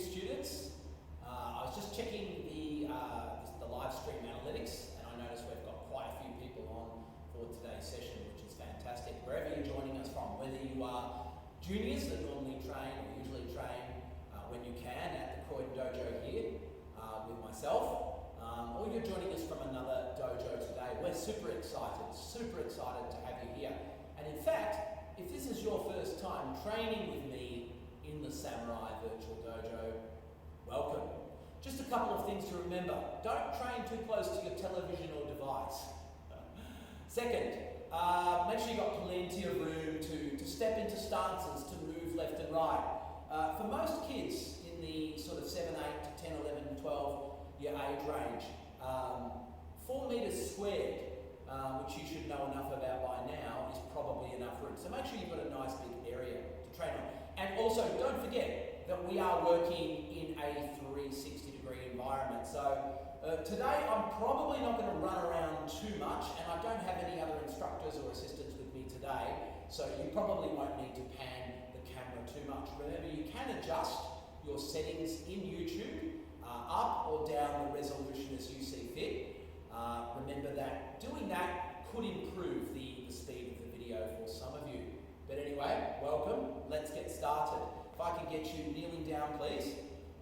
students. I was just checking the live stream analytics, and I noticed we've got quite a few people on for today's session, which is fantastic. Wherever you're joining us from, whether you are juniors that normally train or usually train when you can at the Croydon Dojo here with myself, or you're joining us from another dojo today, we're super excited to have you here. And in fact, if this is your first time training with me in the Samurai Virtual Dojo, welcome. Just a couple of things to remember. Don't train too close to your television or device. Second, make sure you've got plenty of room to step into stances, to move left and right. For most kids in the sort of 7, 8 to 10, 11, 12 year age range, 4 meters squared, which you should know enough about by now, is probably enough room. So make sure you've got a nice big area to train on. And also, don't forget that we are working in a 360-degree environment. So today I'm probably not going to run around too much, and I don't have any other instructors or assistants with me today, so you probably won't need to pan the camera too much. Remember, you can adjust your settings in YouTube up or down the resolution as you see fit. Remember that doing that could improve the speed of the video for some of you. But anyway, welcome. Let's get started. If I can get you kneeling down, please.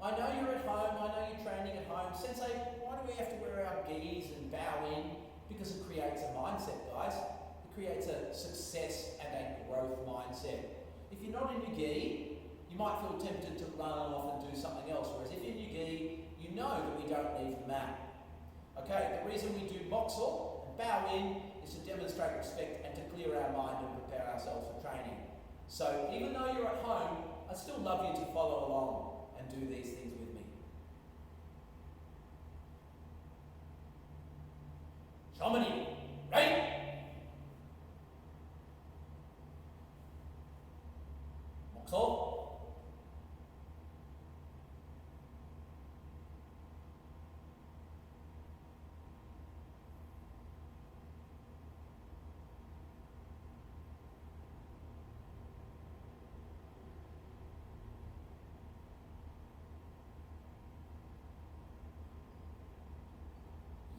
I know you're at home. I know you're training at home. Sensei, why do we have to wear our gis and bow in? Because it creates a mindset, guys. It creates a success and a growth mindset. If you're not in your gi, you might feel tempted to run off and do something else. Whereas if you're in your gi, you know that we don't leave the mat. Okay, the reason we do boxer and bow in is to demonstrate respect and to clear our mind and prepare ourselves for training. So even though you're at home, I still love you to follow along and do these things with me. Shamani, right? Boxer.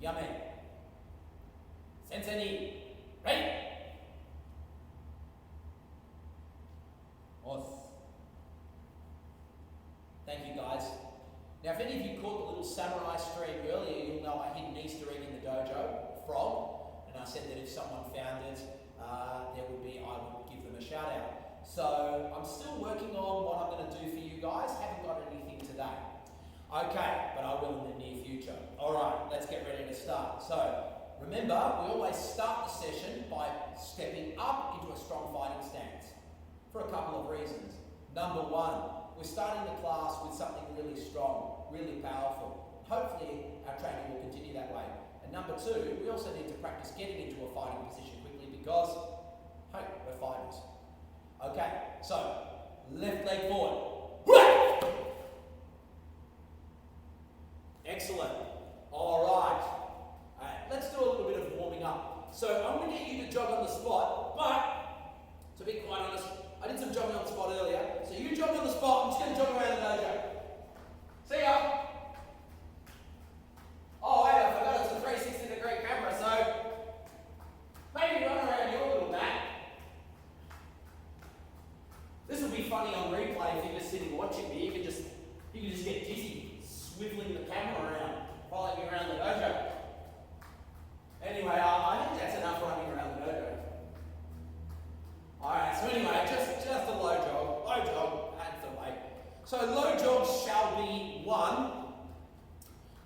Yame. Sensei ni. Right? Os. Thank you, guys. Now, if any of you caught the little samurai stream earlier, you'll know I hid an Easter egg in the dojo, a frog, and I said that if someone found it, I would give them a shout out. So I'm still working on what I'm going to do for you guys. Haven't got anything today. Okay, but I will in the near future. All right, let's get ready to start. So, remember, we always start the session by stepping up into a strong fighting stance for a couple of reasons. Number one, we're starting the class with something really strong, really powerful. Hopefully, our training will continue that way. And number two, we also need to practice getting into a fighting position quickly because, hey, we're fighters. Okay, so, left leg forward. Excellent. All right. Let's do a little bit of warming up. So I'm going to get you to jog on the spot, but to be quite honest, I did some jogging on the spot earlier. So you jog on the spot, I'm just going to jog around the dojo. See ya. Oh, wait, I forgot it's a 360-degree camera, so maybe run around your little mat. This will be funny on replay if you're just sitting watching me. You can just get dizzy. Swiveling the camera around, following me around the dojo. Anyway, I think that's enough running around the dojo. Alright, so anyway, just a low jog, that's the way. So low jogs shall be 1.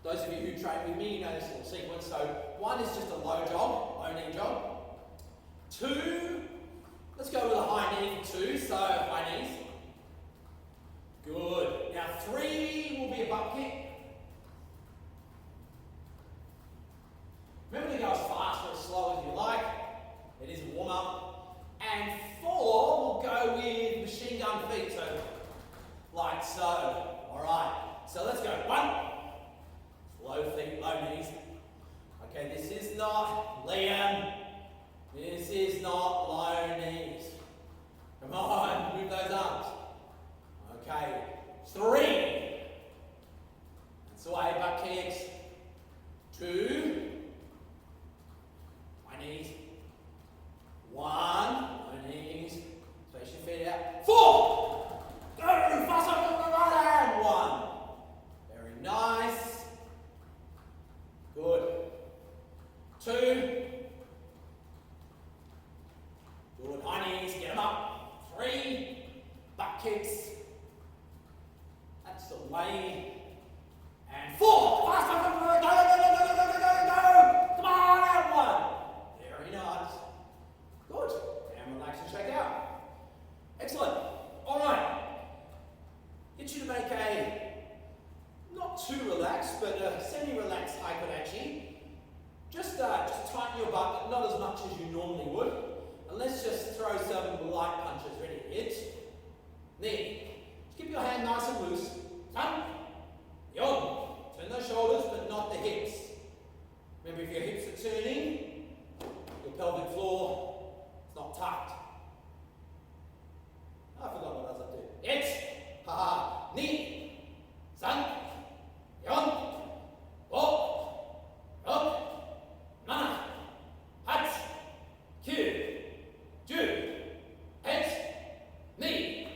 Those of you who train with me, you know this little sequence. So 1 is just a low jog, low knee jog. 2, let's go with a high knee for 2, so high knees. Good. Now 3 will be a butt kick. Remember to go as fast or as slow as you like. It is a warm up. And 4 will go with machine gun feet, so like so. Alright, so let's go. 1. Slow feet, low knees. Okay, this is not Liam. This is not low knees. Come on, move those arms. Okay, 3. away. And 4. Faster, go, go, go, go, go, go, go, go, go. Come on, out 1. Very nice. Good. And relax and shake out. Excellent. All right. Get you to make a not too relaxed, but a semi-relaxed Haikodachi. Just tighten your butt, but not as much as you normally would. And let's just throw some light punches. Ready? Hit. Knee. Just keep your hand nice and loose. Sun. Yon. Turn those shoulders, but not the hips. Remember, if your hips are turning, your pelvic floor is not tucked. I forgot what else I do. Hit. Ha ha. Knee. Sun. Yon. Wo. Rock. Mana. Hat. Kyu. Ju. Het. Knee.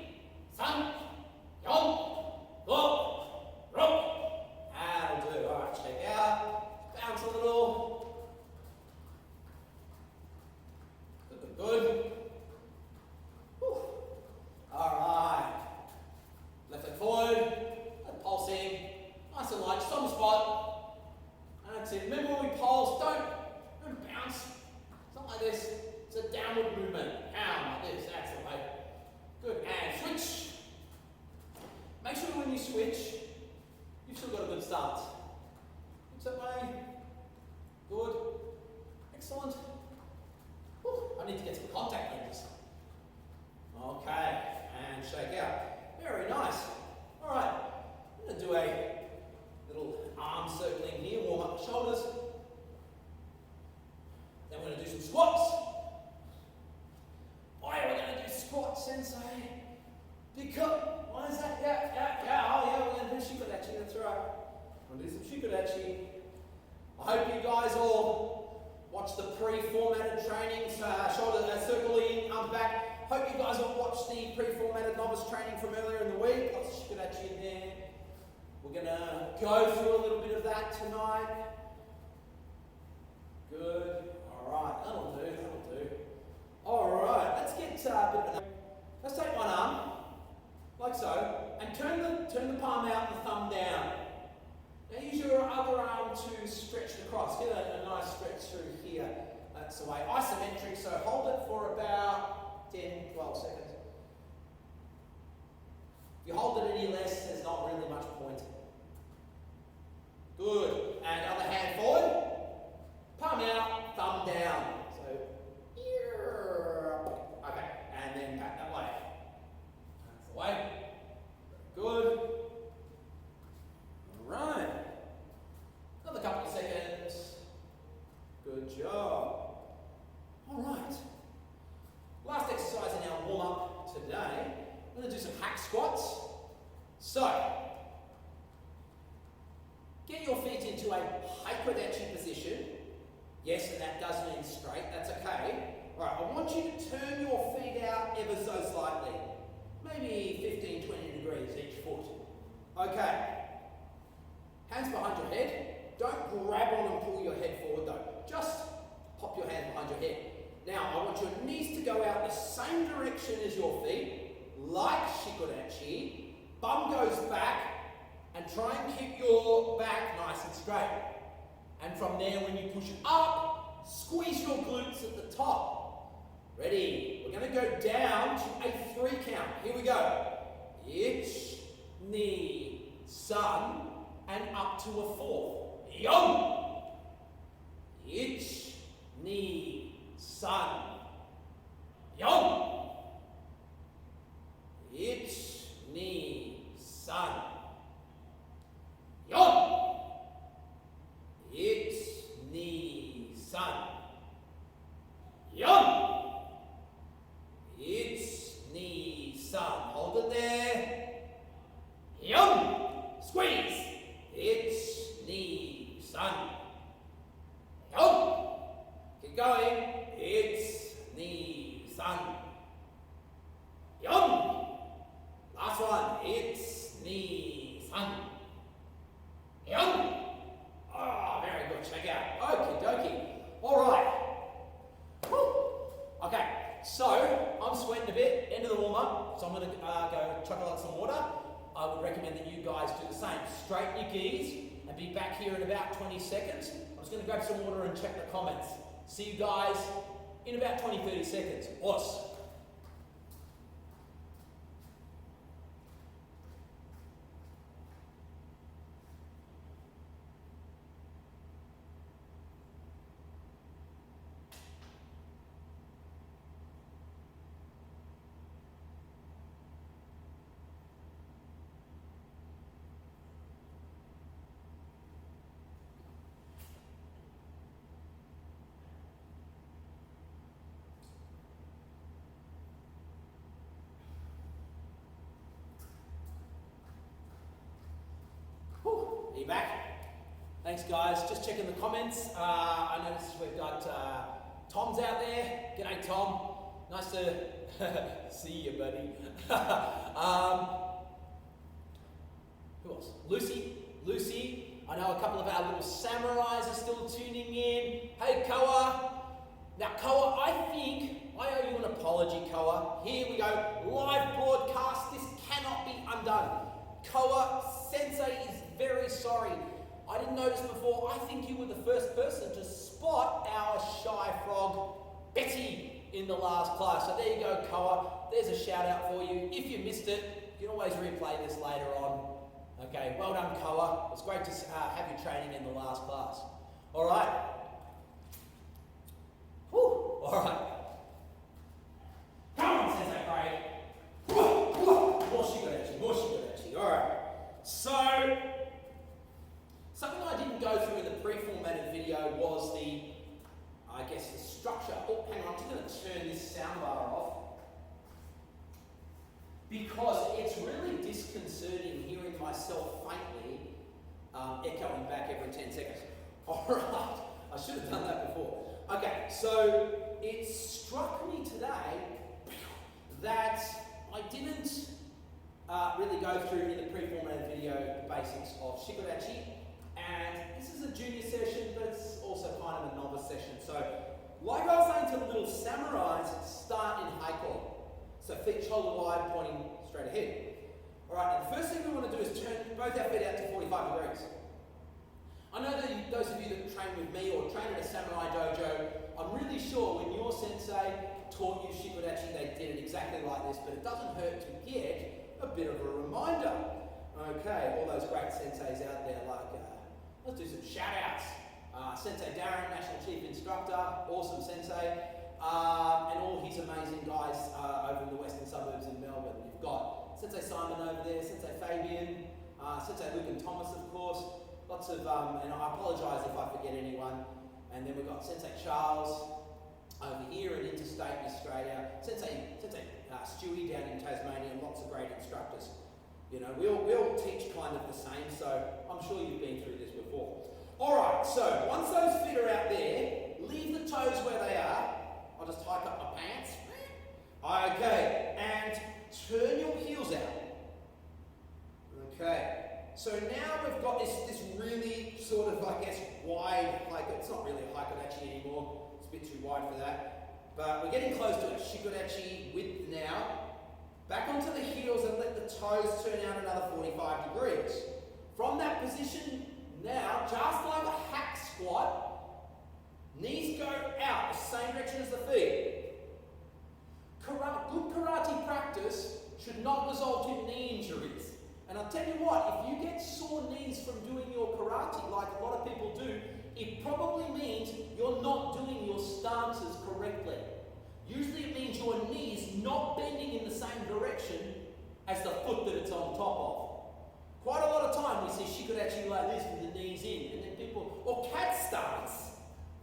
Sun. Yon. Wo. Rock. That'll do. Alright, check out. Bounce a little. Good, good, good. Whew. Alright. Left leg forward. Pulsing. Nice and light. Just on the spot. That's it. Remember when we pulse, don't bounce. It's not like this. It's a downward movement. Down like this. That's the way. Good. And switch. Make sure when you switch, you've still got a good start. Looks that way. Good. Excellent. Whew. I need to get some contact lenses. Okay. And shake out. Very nice. All right. I'm going to do a little arm circling here, warm up the shoulders. Then we're going to do some squats. Oh yeah, we're going to do squats, sensei. Because, why is that? Yeah. Oh yeah, we're going to do shikodachi, that's right. We're going to do some shikodachi. I hope you guys all watched the pre-formatted trainings, shoulder circling, arms back. Hope you guys all watched the pre-formatted novice training from earlier in the week. Lots of shikodachi in there. We're going to go through a little bit of that tonight. Good. All right. That'll do. All right. Let's get a bit of. Let's take one arm, like so, and turn the palm out and the thumb down. Now use your other arm to stretch across. Get a nice stretch through here. That's the way. Isometric. So hold it for about 10, 12 seconds. If you hold it any less, there's not really much point. Good. And other hand forward. Palm out, thumb down. So, okay. And then back that way. That's the way. Good. All right. Another couple of seconds. Good job. All right. Last exercise in our warm-up today. We're going to do some hack squats. So, get your feet into a Haikodachi position. Yes, and that does mean straight, that's okay. Alright, I want you to turn your feet out ever so slightly. Maybe 15, 20 degrees each foot. Okay. Hands behind your head. Don't grab on and pull your head forward though. Just pop your hand behind your head. Now, I want your knees to go out the same direction as your feet, like shikodachi. Bum goes back, and try and keep your back nice and straight. And from there, when you push up, squeeze your glutes at the top. Ready? We're going to go down to a 3 count. Here we go. Ich, knee, sun, and up to a 4. Yon. Ich, knee, sun. Yon. Ich, knee, sun. Yon. Ich, knee, sun. Yon. Ich, knee, sun. Hold it there. Yon. Squeeze. Ich, knee, sun. Yon. Keep going. Ich, knee, sun. Yon. Last one. Ich, knee, sun. Yon. Oh, very good. Check out. Okie dokie. All right. Woo. Okay. So I'm sweating a bit. End of the warm up. So I'm going to go chuck out some water. I would recommend that you guys do the same. Straighten your gis and be back here in about 20 seconds. I'm just going to grab some water and check the comments. See you guys in about 20-30 seconds. Awesome. Are you back? Thanks guys, just checking the comments. I noticed we've got Tom's out there. G'day Tom, nice to see you buddy. Who else? Lucy, I know a couple of our little samurais are still tuning in. Hey Koa. Now Koa, I think I owe you an apology Koa. Here we go, live broadcast, this cannot be undone. Koa, Sensei is very sorry. I didn't notice before. I think you were the first person to spot our shy frog, Betty, in the last class. So there you go, Koa. There's a shout out for you. If you missed it, you can always replay this later on. Okay, well done, Koa. It's great to have you training in the last class. All right. Whew. All right. Come on, Sensei Craig. More Shikodachi. All right. So, something I didn't go through in the pre-formatted video was the structure. Oh, hang on, I'm just going to turn this soundbar off because it's really disconcerting hearing myself faintly echoing back every 10 seconds. All right, I should have done that before. Okay, so it struck me today that I didn't really go through in the pre-formatted video the basics of Shikodachi, and this is a junior session, but it's also kind of a novice session. So, like I was saying to the little samurais, start in Heiko. So feet shoulder wide, pointing straight ahead. Alright, and the first thing we want to do is turn both our feet out to 45 degrees. I know that those of you that train with me or train at a Samurai Dojo, I'm really sure when your sensei taught you Shikodachi, they did it exactly like this, but it doesn't hurt to get a bit of a reminder. Okay, all those great senseis out there, like, let's do some shout outs. Sensei Darren, National Chief Instructor, awesome sensei, and all his amazing guys over in the western suburbs in Melbourne. You've got Sensei Simon over there, Sensei Fabian, Sensei Luke and Thomas, of course, lots of, and I apologise if I forget anyone, and then we've got Sensei Charles over here in interstate Australia, Sensei Stewie down in Tasmania, and lots of great instructors. You know, we all teach kind of the same, so I'm sure you've been through this before. Alright, so once those feet are out there, leave the toes where they are. I'll just hike up my pants. Okay, and turn your heels out. Okay, so now we've got this really sort of, I guess, wide hike. It's not really a Hikodachi anymore. It's a bit too wide for that. But we're getting close to a Shikodachi width now. Back onto the heels and let the toes turn out another 45 degrees. From that position, now, just like a hack squat, knees go out the same direction as the feet. Good karate practice should not result in knee injuries. And I'll tell you what, if you get sore knees from doing your karate, like a lot of people do, it probably means you're not doing your stances correctly. Usually it means your knee's not bending in the same direction as the foot that it's on top of. Quite a lot of time we see Shikodachi like this with the knees in, and then people, or cat stance,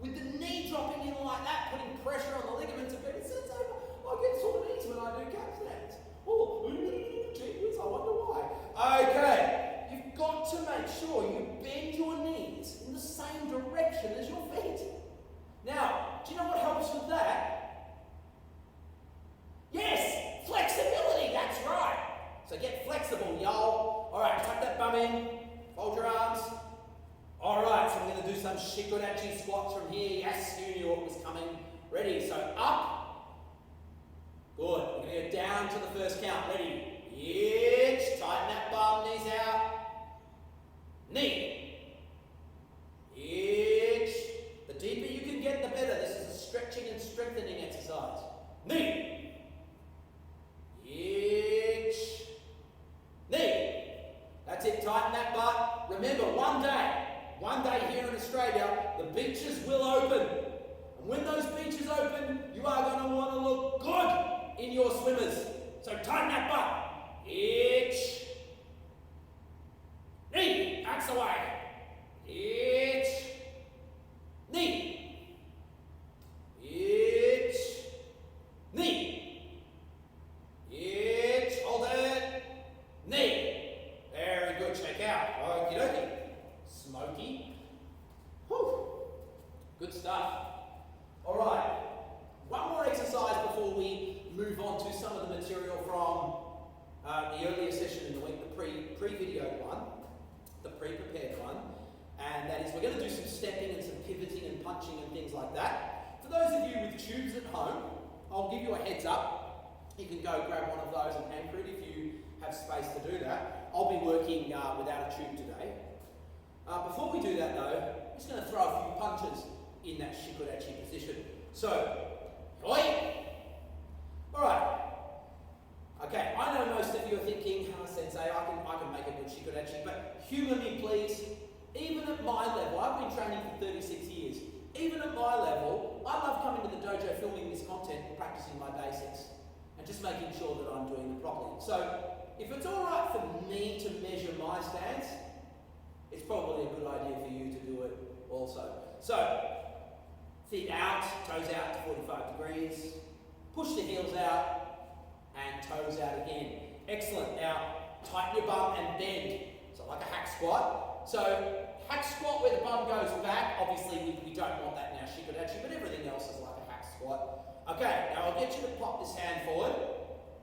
with the knee dropping in like that, putting pressure on the ligaments of it. It says, I get sore knees when I do cat stance. Oh, geez, I wonder why. Okay, you've got to make sure you bend your knees in the same direction as your feet. Now, do you know what helps with that? Yes, flexibility, that's right. So get flexible, y'all. Alright, tuck that bum in, fold your arms. Alright, so we're going to do some Shikodachi squats from here. Yes, you knew what was coming. Ready, so up. Good, we're going to go down to the first count. Ready, hitch, tighten that bum, knees out. tighten that butt. Remember, one day here in Australia, the beaches will open. And when those beaches open, you are going to want to look good in your swimmers. So tighten that butt. Itch. Knee. That's the way. Itch. Knee. Itch. Knee. Itch. Hold it. Knee. Very good. Check out. Okie dokie. Smoky. Whew. Good stuff. All right. One more exercise before we move on to some of the material from the earlier session in the week, the pre-videoed one, the pre-prepared one, and that is we're going to do some stepping and some pivoting and punching and things like that. For those of you with tubes at home, I'll give you a heads up. You can go grab one of those and anchor it if you have space to do that. I'll be working without a tube today. Before we do that though, I'm just going to throw a few punches in that shikodachi position. So, oi! Alright. Okay, I know most of you are thinking, Sensei, I can make a good shikodachi, but humour me please. Even at my level, I've been training for 36 years. Even at my level, I love coming to the dojo, filming this content, and practicing my basics, and just making sure that I'm doing it properly. So, if it's alright for me to measure my stance, it's probably a good idea for you to do it also. So, feet out, toes out to 45 degrees, push the heels out, and toes out again. Excellent. Now, tighten your bum and bend. So like a hack squat. So, hack squat where the bum goes back. Obviously, we don't want that now, shikodachi, but everything else is like a hack squat. Okay, now I'll get you to pop this hand forward.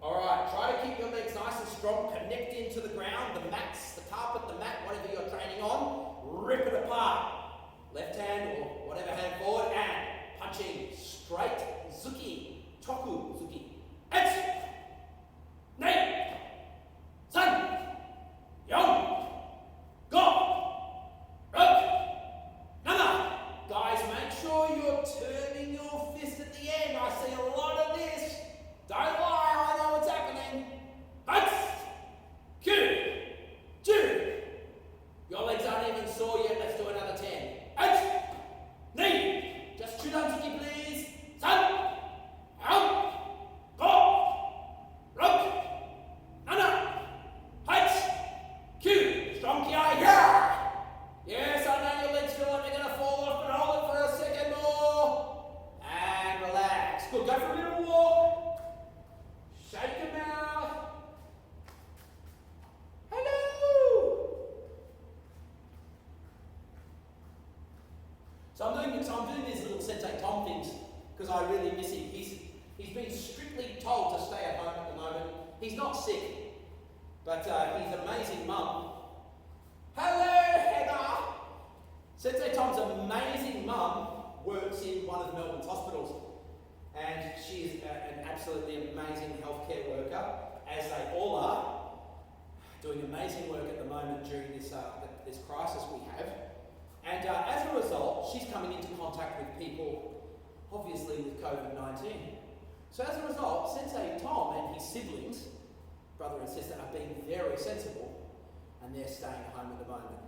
Alright, try to keep your legs nice and strong. Connect into the ground, the mats, the carpet, the mat, whatever you're training on. Rip it apart. Left hand or whatever hand forward and punching straight. Zuki. Toku. Zuki. Etsu. Nei. San. Yon. Go. Rok. Nana. Guys, make sure you're turning your fist at the end. I see a lot of this. Don't lie, I know what's happening. Huts. Q. Ju. Your legs aren't even sore yet. Let's do another 10. Out! Knee! Just two down, Zuki, please. San! Out! Go! Rock! Nana! Height! Q! Strong ki, yeah! Yes, I know your legs feel like they're going to fall off, but hold it for a second more. And relax. Good, go for a little walk. Shake your mouth. Hello! So I'm doing these little Sensei Tom things because I really miss him. He's been strictly told to stay at home at the moment. He's not sick, but he's an amazing mum. Hello, Heather! Sensei Tom's amazing mum works in one of Melbourne's hospitals, and she's an absolutely amazing healthcare worker, as they all are, doing amazing work at the moment during this crisis we have. And as a result, she's coming into contact with people, obviously with COVID-19. So as a result, Sensei Tom and his siblings, brother and sister, are being very sensible, and they're staying at home at the moment.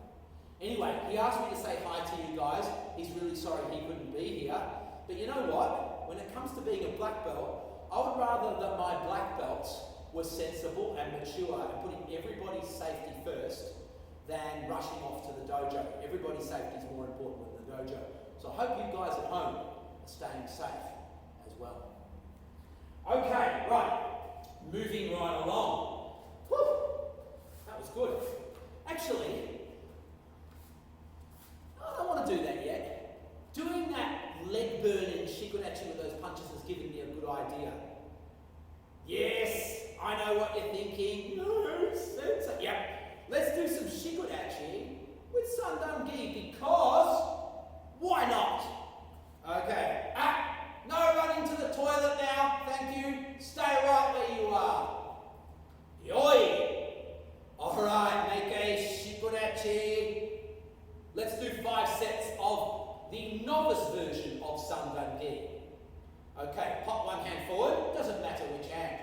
Anyway, he asked me to say hi to you guys. He's really sorry he couldn't be here. But you know what? When it comes to being a black belt, I would rather that my black belts were sensible and mature and putting everybody's safety first than rushing off to the dojo. Everybody's safety is more important than the dojo. So I hope you guys at home are staying safe as well. Okay, right. Moving right along. Whew, that was good. Actually, I don't want to do that yet. Doing that leg burning shikodachi with those punches has given me a good idea. Yes, I know what you're thinking. No, Sensei. Yep. Let's do some shikodachi with Sandan Gi because why not? Okay. No running to the toilet now. Thank you. Stay right where you are. Yoi. Alright, make a shikodachi. Let's do 5 sets of the novice version of Sandan Gi. Okay, pop one hand forward. Doesn't matter which hand.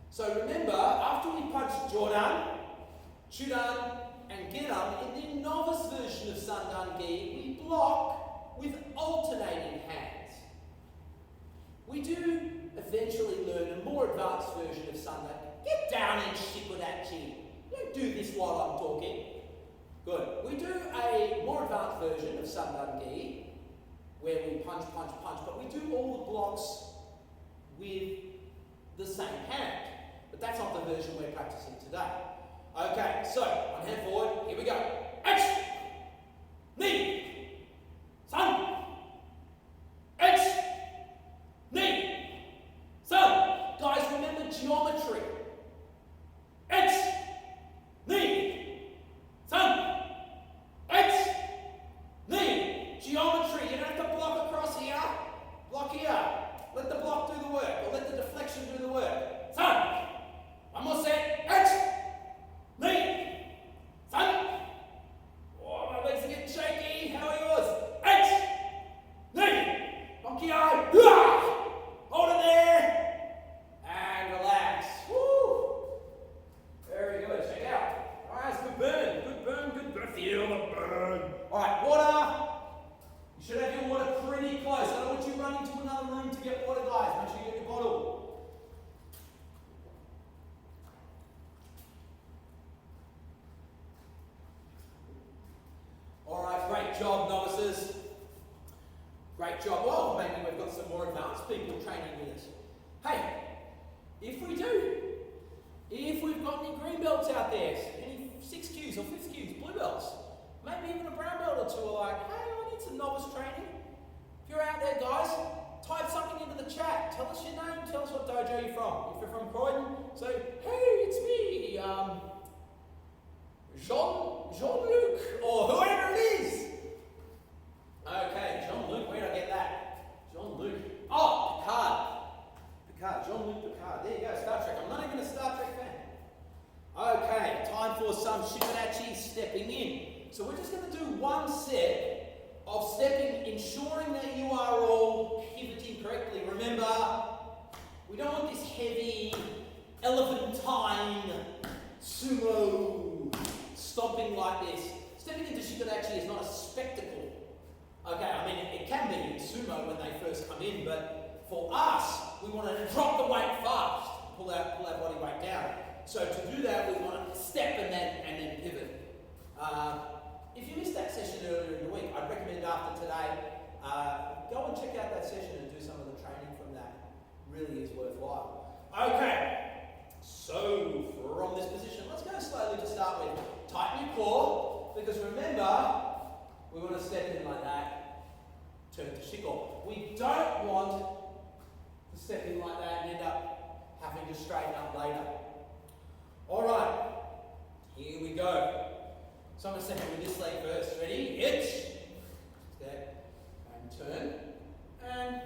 So remember, after we punch Jordan, Chudan and Giram. In the novice version of Sandan Gi, we block with alternating hands. We do eventually learn a more advanced version of Sandan. Get down and shikodachi. Don't do this while I'm talking. Good. We do a more advanced version of Sandan Gi, where we punch, punch, punch, but we do all the blocks with the same hand. But that's not the version we're practicing today. Okay, so on hand forward, here we go. X, knee, sun, X, knee, sun. Guys, remember geometry. X, knee, sun, X, knee. Geometry, you don't have to block across here. Block here. Let the block do the work, or let the deflection do the work. Sun. One more set. X, knee, sun. Oh, my legs are getting shaky. How are yours? X, knee, monkey eye. Hold it there. And relax. Woo. Very good. Check out. All right, good burn. Good burn. Good burn. Feel the burn. All right, water. You should have your water pretty close. I don't want you running to another room to get water, guys. Make sure you get your bottle. All right, great job, novices. Great job. Well, maybe we've got some more advanced people training with us. Hey, if we've got any green belts out there, any 6Qs or 5Qs, blue belts, maybe even a brown belt or two are like, hey, I need some novice training. If you're out there, guys, type something into the chat. Tell us your name, tell us what dojo you're from. If you're from Croydon, say, hey, it's me, Jean-Luc, or whoever it is. Okay, Jean-Luc, where did I get that? Jean-Luc. Oh, Picard, Jean-Luc Picard. There you go, Star Trek. I'm not even a Star Trek fan. Okay, time for some shikodachi stepping in. So we're just going to do one set of stepping, ensuring that you are all pivoting correctly. Remember, we don't want this heavy, elephantine, sumo stomping like this. Stepping into shikodachi is not a spectacle. Okay, I mean, it can be in sumo when they first come in, but for us, we want to drop the weight fast, pull our body weight down. So to do that, we want to step and then pivot. If you missed that session earlier in the week, I'd recommend after today, go and check out that session and do some of the training from that. Really is worthwhile. Okay, so from this position, let's go slowly to start with. Tighten your core, because remember, we want to step in like that, turn to shiko. We don't want to step in like that and end up having to straighten up later. Alright, here we go. So I'm going to step in with this leg first. Ready? Hitch. Step and turn. And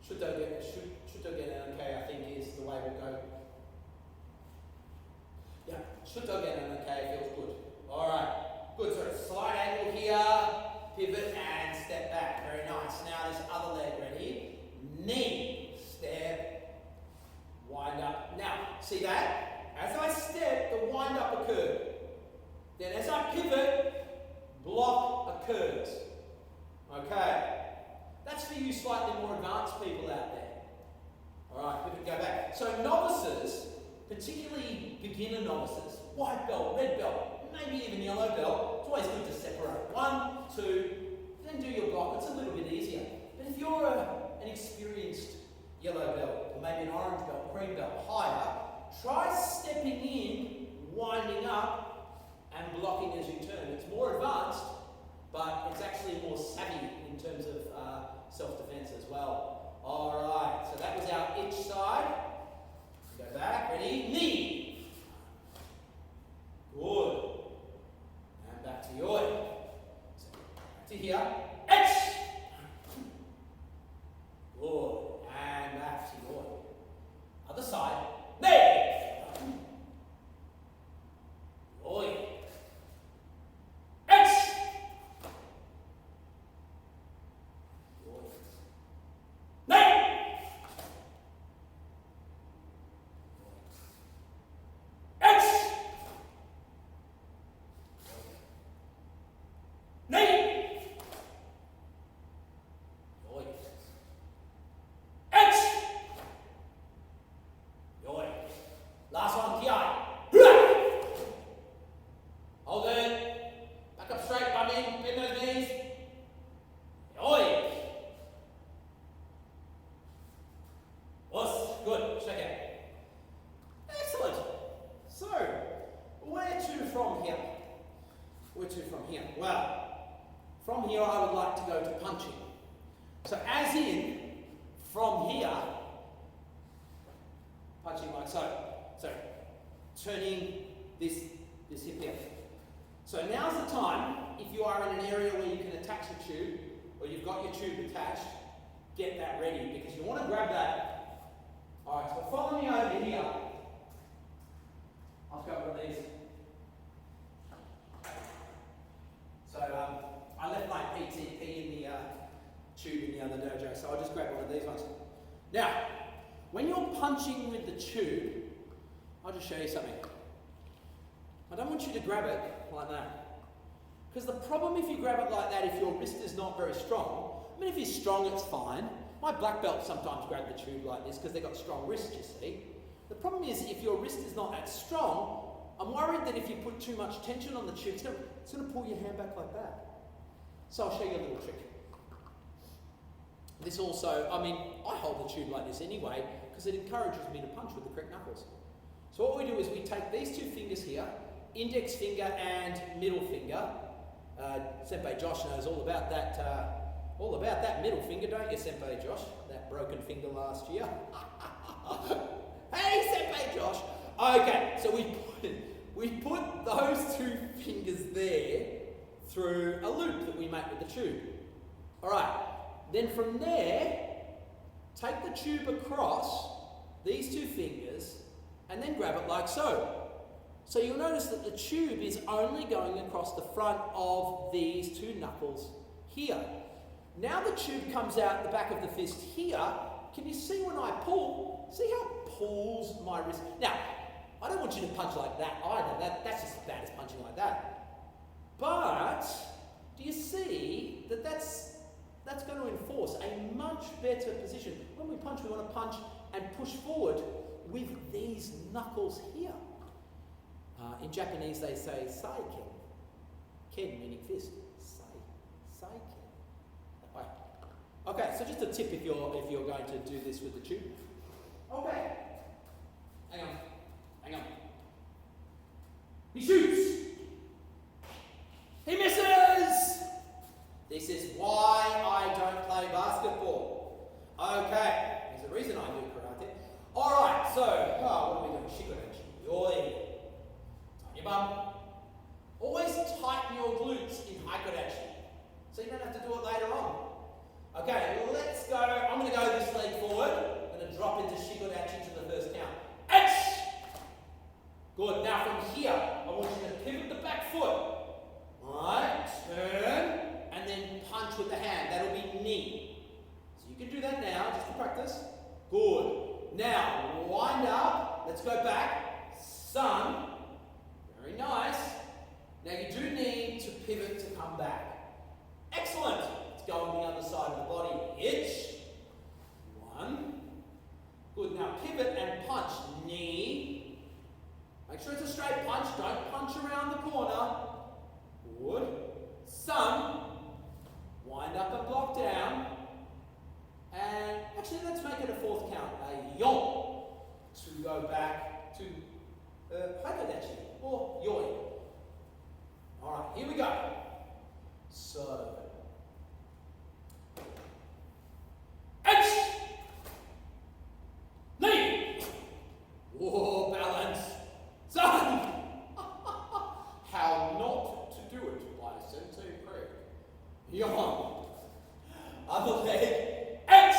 should I get an okay, I think is the way we'll go. Yeah, should I get an okay, feels good. Alright, good. So slight angle here, pivot and step back. Very nice. Now this other leg, ready? Knee, step, wind up. Now, see that? As I step, the wind up occurred. Then as I pivot, block occurs. Okay. That's for you slightly more advanced people out there. Alright, pivot, go back. So novices, particularly beginner novices, white belt, red belt, maybe even yellow belt, it's always good to separate. 1, 2, then do your block. It's a little bit easier. But if you're an experienced yellow belt, or maybe an orange belt, green belt, higher, try stepping in, winding up, and blocking as you turn. It's more advanced, but it's actually more savvy in terms of self-defense as well. Alright, so that was our itch side. Go back, ready? Knee. Good. And back to your. So back to here. X. Good. And back to your. Other side. Knee. Good. X. Good. Knee. here? Well, from here I would like to go to punching. So as in, from here, punching like so. So turning this hip here. So now's the time, if you are in an area where you can attach the tube, or you've got your tube attached, get that ready, because you want to grab that. Alright, so follow me over here. I've got one of these. So I left my PTP in the tube in the other dojo, so I'll just grab one of these ones. Now, when you're punching with the tube, I'll just show you something. I don't want you to grab it like that. Because the problem if you grab it like that, if your wrist is not very strong, I mean if you're strong it's fine. My black belts sometimes grab the tube like this because they've got strong wrists, you see. The problem is if your wrist is not that strong, I'm worried that if you put too much tension on the tube, it's going to pull your hand back like that. So I'll show you a little trick. This also, I mean, I hold the tube like this anyway because it encourages me to punch with the correct knuckles. So what we do is we take these two fingers here, index finger and middle finger. Senpai Josh knows all about that middle finger, don't you, Senpai Josh? That broken finger last year. Hey, Senpai Josh. Okay, so we put those two fingers there through a loop that we make with the tube. All right. Then from there, take the tube across these two fingers and then grab it like so. So you'll notice that the tube is only going across the front of these two knuckles here. Now the tube comes out the back of the fist here. Can you see when I pull? See how it pulls my wrist? Now, I don't want you to punch like that either. That's just as bad as punching like that. But do you see that that's going to enforce a much better position. When we punch, we want to punch and push forward with these knuckles here. In Japanese, they say sai-ken. Ken meaning fist. Sai-ken. That way. Okay, so just a tip if you're going to do this with the tube. Okay. Hang on. He shoots. He misses. This is why I don't play basketball. Okay, there's a reason I do karate. Alright, so, what are we doing? Shikodachi. Yoi. Tighten your bum. Always tighten your glutes in haikodachi, so you don't have to do it later on. Okay, well, let's go. I'm going to go this leg forward. I'm going to drop into shikodachi to the first count. X! Good, now from here, I want you to pivot the back foot. Alright, turn. And then punch with the hand. That'll be knee. So you can do that now, just to practice. Good. Now, wind up. Let's go back. Sun. Very nice. Now you do need to pivot to come back. Excellent. Let's go on the other side of the body. Hitch. One. Good. Now pivot and punch. Knee. Make sure it's a straight punch. Don't punch around the corner. Good. Sun. Wind up and block down. And actually, let's make it a fourth count. A yon. To go back to haikodachi or yoi. Alright, here we go. So. H. Knee. Whoa, balance. Sun. How not to do it by Sensei Craig. Yawn. Other leg. X.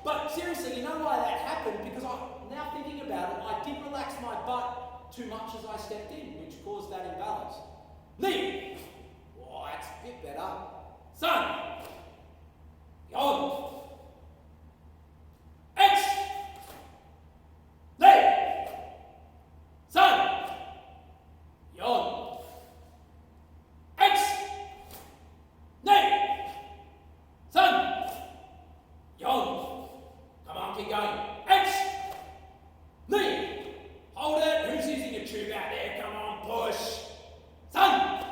But seriously, you know why that happened? Because now thinking about it, I did relax my butt too much as I stepped in, which caused that imbalance. Knee. Oh, that's a bit better. Sun. Yawn. X. Leg. Sun. Yawn. X. Nay! Sun! Yon! Come on, keep going. X! Knee! Hold it! Who's using your tube out there? Come on, push! Sun!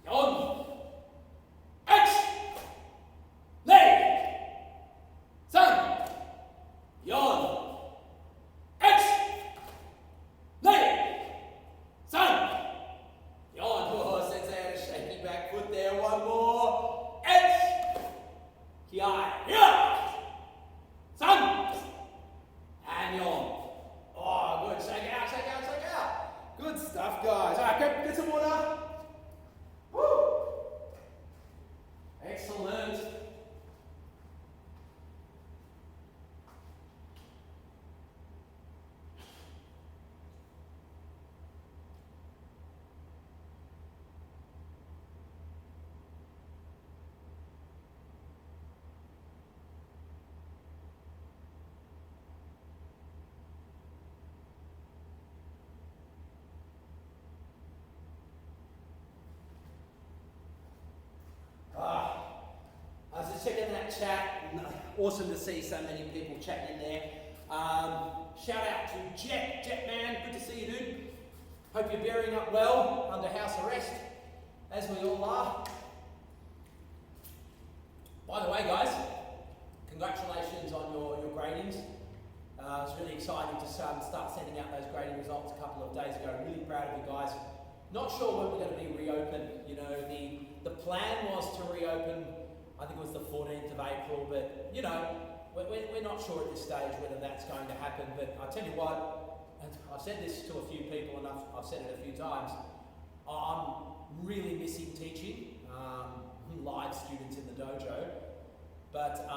Yon! X! Leg! Sun! Yon! X! Leg! Sun! Yon! Oh, Sensei had a shake. chat. Awesome to see so many people chatting in there. Shout out to Jet man, good to see you, dude. Hope you're bearing up well under house arrest, as we all are. By the way, guys, congratulations on your gradings. It's really exciting to start sending out those grading results a couple of days ago. Really proud of you guys. Not sure when we're going to be reopened. You know, the plan was to reopen, I think it was the 14th of April, but you know, we're not sure at this stage whether that's going to happen. But I tell you what, and I've said this to a few people and I've said it a few times, I'm really missing teaching live students in the dojo, but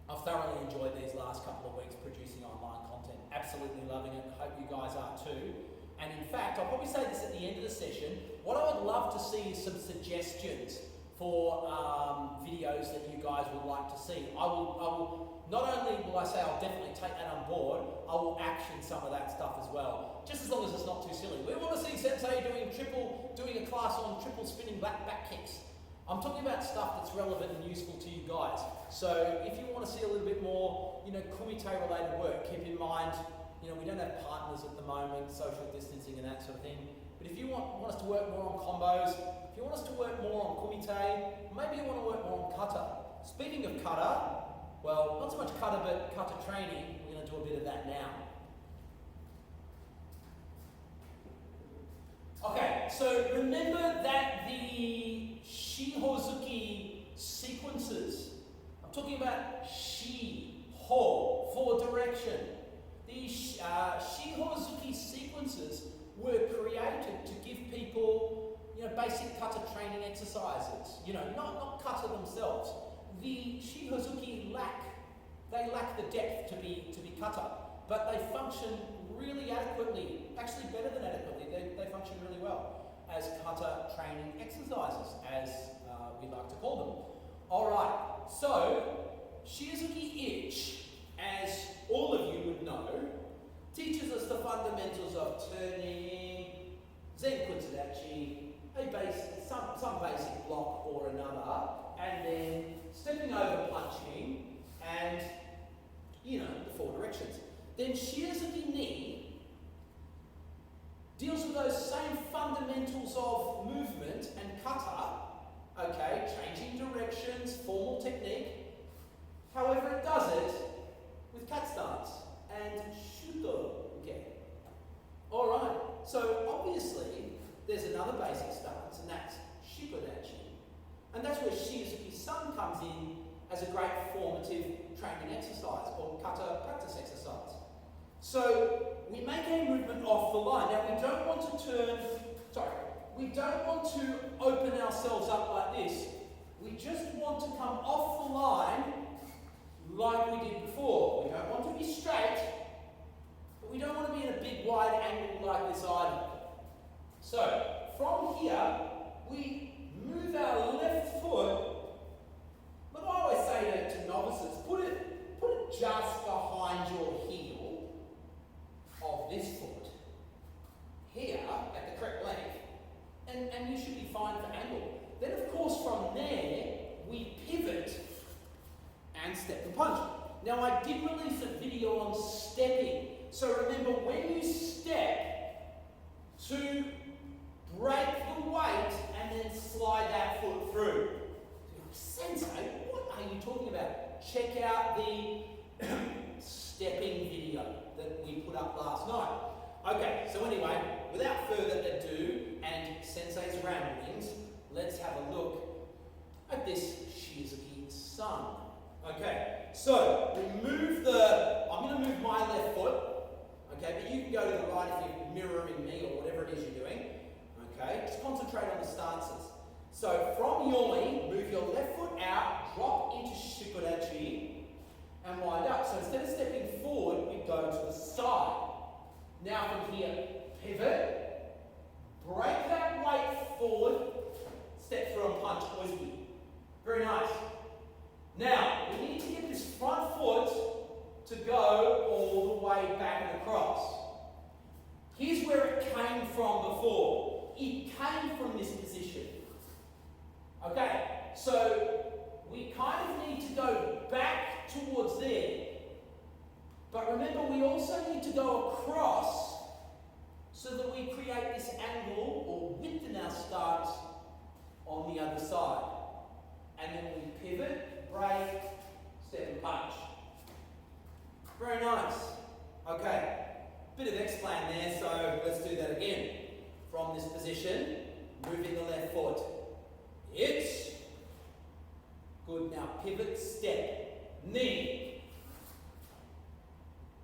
I've thoroughly enjoyed these last couple of weeks producing online content. Absolutely loving it. Hope you guys are too. And in fact, I'll probably say this at the end of the session, what I would love to see is some suggestions for videos that you guys would like to see. I will not only will I say I'll definitely take that on board, I will action some of that stuff as well. Just as long as it's not too silly. We want to see Sensei doing a class on triple spinning back kicks. I'm talking about stuff that's relevant and useful to you guys. So if you want to see a little bit more, you know, kumite related work, keep in mind, you know, we don't have partners at the moment, social distancing and that sort of thing. But if you want us to work more on combos, if you want us to work more on kumite, maybe you want to work more on kata. Speaking of kata, well, not so much kata, but kata training. We're going to do a bit of that now. Okay, so remember that the Shihozuki sequences, I'm talking about Shi, Ho, for direction. The Shihozuki sequences were created to give people, you know, basic kata training exercises. You know, not kata themselves. The Shihozuki lack the depth to be kata, but they function really adequately, actually better than adequately. They function really well as kata training exercises, as we like to call them. All right, so Shihozuki Ich, as all of you would know, teaches us the fundamentals of turning, Zenkutsudachi, some basic block or another, and then stepping over punching, and, you know, the four directions. Then Shihozuki Ni deals with those same fundamentals of movement and kata, okay, changing directions, formal technique. However, it does it with cat stance and shuto. Okay. Alright, so obviously there's another basic stance, and that's shikodachi. And that's where Shihozuki-san comes in as a great formative training exercise, or kata practice exercise. So we make a movement off the line. Now we don't want to open ourselves up like this. We just want to come off the line like we did before. We don't want to be straight, but we don't want to be in a big wide angle like this either. So from here, we move our left foot. Look, I always say to novices, put it just behind your heel of this foot, here at the correct length, and you should be fine for angle. Then of course from there, we pivot and step and punch. Now I did release a video on stepping, so remember when you step, to break the weight and then slide that foot through. Sensei, what are you talking about? Check out the stepping video that we put up last night. Okay, so anyway, without further ado and Sensei's ramblings, let's have a look at this Shihozuki-san. Okay, so I'm going to move my left foot, okay, but you can go to the right if you're mirroring me or whatever it is you're doing. Okay, just concentrate on the stances. So from yoi, move your left foot out, drop into shikodachi, and wind up. So instead of stepping forward, we go to the side. Now from here, pivot, break that weight forward, step through and punch oizui. Very nice. Now, we need to get this front foot to go all the way back and across. Here's where it came from before. It came from this position. Okay, so we kind of need to on the other side. And then we pivot, break, step and punch. Very nice. Okay, bit of X-plan there, so let's do that again. From this position, moving the left foot. It's good. Now pivot, step, knee.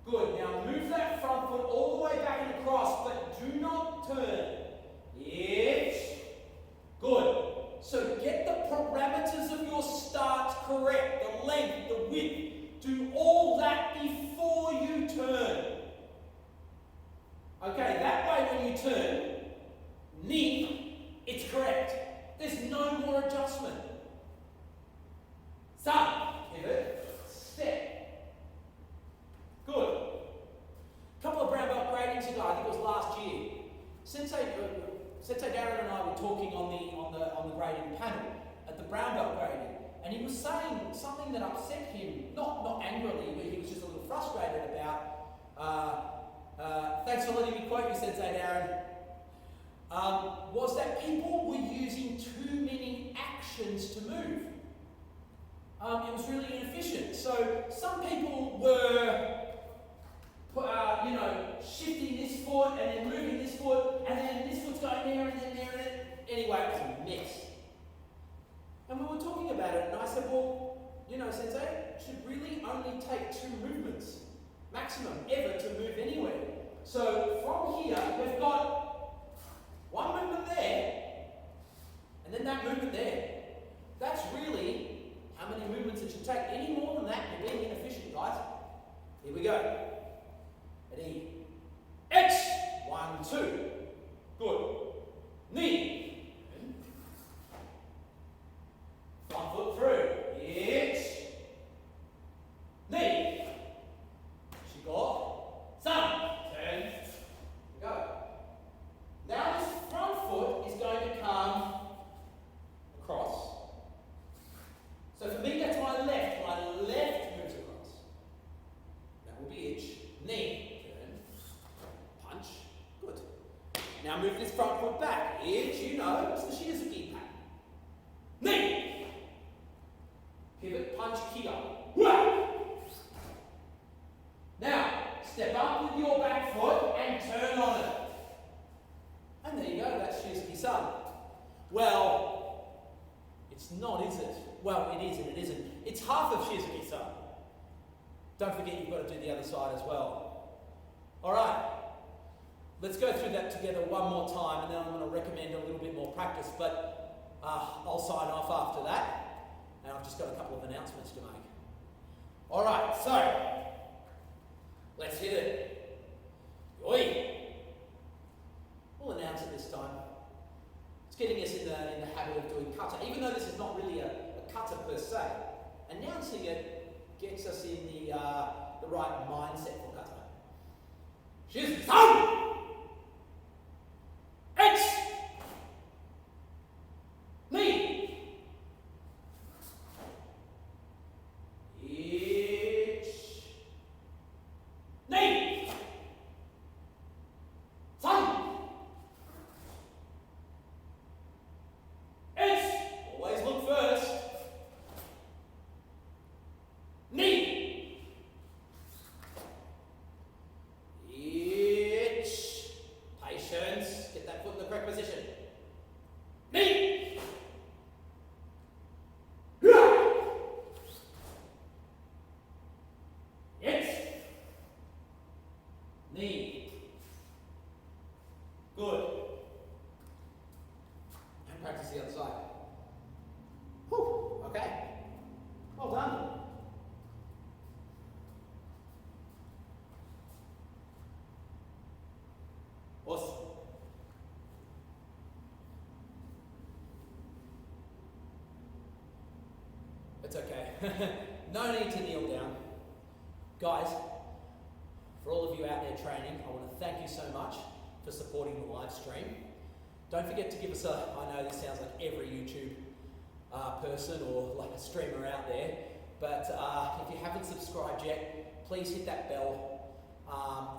Good. Now move that front foot all the way back and across, but do not turn. It's good. So get the parameters of your start correct. The length, the width. Do all that before you turn. Okay, that way when you turn, knee, it's correct. There's no more adjustment. Sun, pivot, step. Good. Couple of brown belt gradings ago, I think it was last year. Sensei Darren and I were talking on the grading panel at the brown belt grading, and he was saying something that upset him, not angrily, but he was just a little frustrated about. Thanks for letting me quote you, Sensei Darren. Was that people were using too many actions to move. It was really inefficient. So some people were, shifting this foot and then moving this foot, and then this foot's going there and then there and then. Anyway, it was a mess. And we were talking about it, and I said, well, Sensei, it should really only take 2 movements, maximum ever, to move anywhere. So from here, we've got 1 movement there, and then that movement there. That's really how many movements it should take. Any more than that, you're being inefficient, guys. Here we go. Ready? X. 1, 2. Good. Knee. Front foot through. X. Knee. Shiko. Sun. Turn. Go. Now this front foot is going to come across. So for me, that's my left. My left moves across. That will be itch. Knee. Turn. Punch. Good. Now move this front foot back. Itch, it's the Shizuki pattern. Knee. Pivot, punch, kiga. Now, step up with your back foot and turn on it. And there you go, that's Shizuki-san. Well, it's not, is it? Well, it is and it isn't. It's half of Shizuki-san. Don't forget you've got to do the other side as well. Alright, let's go through that together one more time, and then I'm going to recommend a little bit more practice, but I'll sign off after that. And I've just got a couple of announcements to make. Alright, so let's hit it. Oi! We'll announce it this time. It's getting us in the habit of doing kata. Even though this is not really a kata per se, announcing it gets us in the right mindset for kata. Shizu-san! X! Knee! Knee! Sun! X! Always look first. Knee! Itch! Patience. Get that foot in the correct position. Knee! Knee. Good. And practice the other side. Whew. Okay. Well done. Awesome. It's okay. No need to kneel down. Guys, for all of you out there training, I want to thank you so much for supporting the live stream. Don't forget to give us I know this sounds like every YouTube person or like a streamer out there, but if you haven't subscribed yet, please hit that bell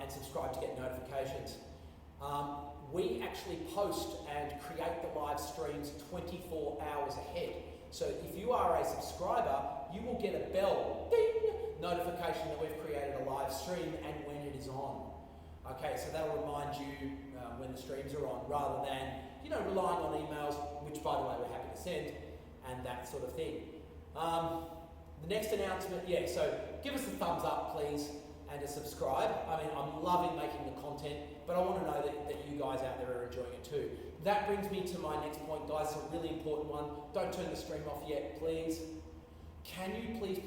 and subscribe to get notifications. we actually post and create the live streams 24 hours ahead. So if you are a subscriber, you will get a bell, ding, notification that we've created a live stream and when it is on. Okay, so that'll remind you when the streams are on, rather than, you know, relying on emails, which by the way we're happy to send, and that sort of thing. The next announcement, yeah, so give us a thumbs up, please, and a subscribe. I mean, I'm loving making the content, but I want to know that you guys out there are enjoying it too. That brings me to my next point, guys. It's a really important one. Don't turn the stream off yet, please. Can you please,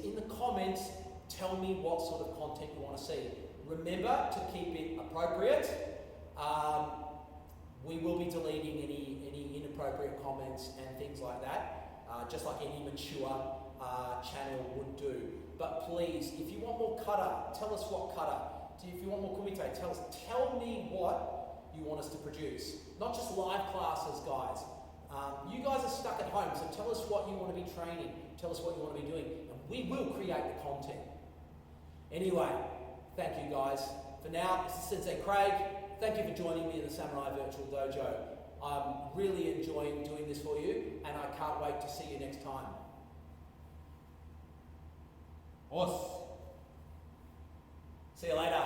in the comments, tell me what sort of content you want to see. Remember to keep it appropriate. We will be deleting any inappropriate comments and things like that, just like any mature channel would do. But please, if you want more kata, tell us what kata. If you want more kumite, tell me what you want us to produce. Not just live classes, guys. You guys are stuck at home, so tell us what you want to be training. Tell us what you want to be doing, and we will create the content. Anyway, thank you guys. For now, this is Sensei Craig. Thank you for joining me in the Samurai Virtual Dojo. I'm really enjoying doing this for you, and I can't wait to see you next time. Os. See you later.